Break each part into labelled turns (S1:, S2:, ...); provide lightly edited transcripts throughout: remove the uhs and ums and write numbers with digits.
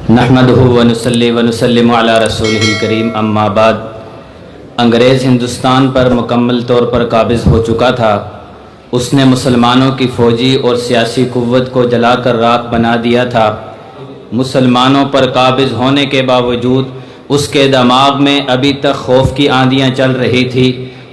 S1: نحمدہ ونصلی ونسلم علی رسولہ الکریم اما بعد۔ انگریز ہندوستان پر مکمل طور پر قابض ہو چکا تھا۔ اس نے مسلمانوں کی فوجی اور سیاسی قوت کو جلا کر راکھ بنا دیا تھا۔ مسلمانوں پر قابض ہونے کے باوجود اس کے دماغ میں ابھی تک خوف کی آندیاں چل رہی تھی۔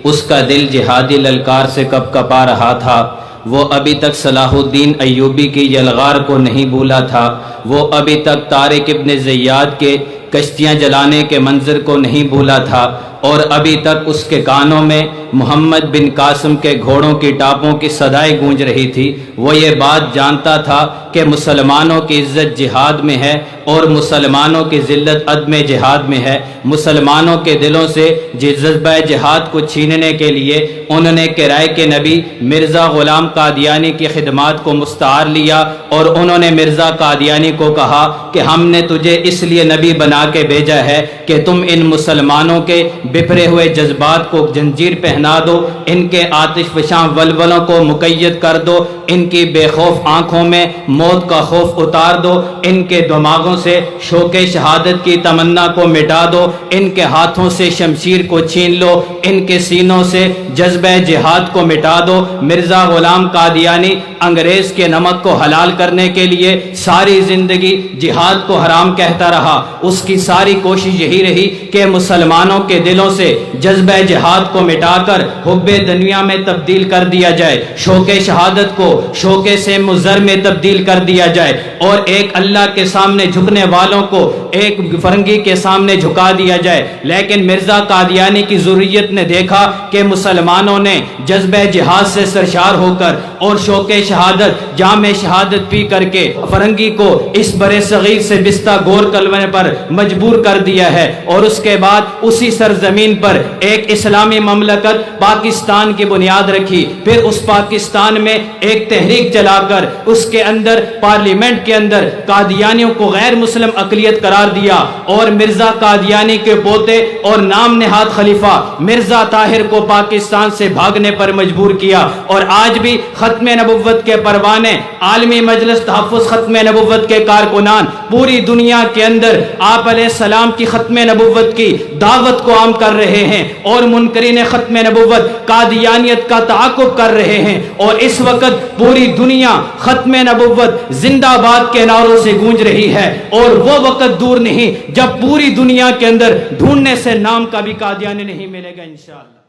S1: اس کا دل جہادی للکار سے کپ کپا رہا تھا۔ وہ ابھی تک صلاح الدین ایوبی کی یلغار کو نہیں بھولا تھا۔ وہ ابھی تک طارق ابن زیاد کے کشتیاں جلانے کے منظر کو نہیں بھولا تھا، اور ابھی تک اس کے کانوں میں محمد بن قاسم کے گھوڑوں کی ٹاپوں کی صدائیں گونج رہی تھی۔ وہ یہ بات جانتا تھا کہ مسلمانوں کی عزت جہاد میں ہے اور مسلمانوں کی ذلت عدم جہاد میں ہے۔ مسلمانوں کے دلوں سے جذبہ جہاد کو چھیننے کے لیے انہوں نے کرائے کے نبی مرزا غلام قادیانی کی خدمات کو مستعار لیا، اور انہوں نے مرزا قادیانی کو کہا کہ ہم نے تجھے اس لیے نبی بنا کے بھیجا ہے کہ تم ان مسلمانوں کے بپھرے ہوئے جذبات کو زنجیر پہنا دو، ان کے آتش فشاں ولولوں کو مقید کر دو، ان کی بے خوف آنکھوں میں موت کا خوف اتار دو، ان کے دماغوں سے شوق شہادت کی تمنا کو مٹا دو، ان کے ہاتھوں سے شمشیر کو چھین لو، ان کے سینوں سے جذبہ جہاد کو مٹا دو۔ مرزا غلام قادیانی انگریز کے نمک کو حلال کرنے کے لیے ساری زندگی جہاد کو حرام کہتا رہا۔ اس کی ساری کوشش یہی رہی کہ مسلمانوں کے دلوں سے جذبہ جہاد کو مٹا کر حب دنیا میں تبدیل کر دیا جائے، شوق شہادت کو شوق سے مضر میں تبدیل کر دیا جائے، اور ایک اللہ کے سامنے جھکنے والوں کو ایک فرنگی کے سامنے جھکا دیا جائے۔ لیکن مرزا قادیانی کی ذریت نے دیکھا کہ مسلمانوں نے جذبہ جہاد سے سرشار ہو کر اور شوق شہادت جام شہادت پی کر کے فرنگی کو اس برے صغیر سے بستہ گور کرنے پر مجبور کر دیا ہے، اور اس کے بعد اسی سرزمین پر ایک اسلامی مملکت پاکستان کی بنیاد رکھی۔ پھر اس پاکستان میں ایک تحریک چلا کر اس کے اندر پارلیمنٹ کے اندر قادیانیوں کو غیر مسلم اقلیت قرار دیا، اور مرزا قادیانی کے پوتے اور نام نہاد خلیفہ مرزا طاہر کو پاکستان سے بھاگنے پر مجبور کیا۔ اور آج بھی ختم نبوت کے پروانے، عالمی مجلس تحفظ ختم نبوت کے کارکنان پوری دنیا کے اندر آپ علیہ السلام کی ختم نبوت کی دعوت کو عام کر رہے ہیں، اور منکرین ختم نبوت قادیانیت کا تعاقب کر رہے ہیں، اور اس وقت پوری دنیا ختم نبوت زندہ باد کے نعروں سے گونج رہی ہے، اور وہ وقت دور نہیں جب پوری دنیا کے اندر ڈھونڈنے سے نام کا بھی قادیانی نہیں ملے گا انشاءاللہ۔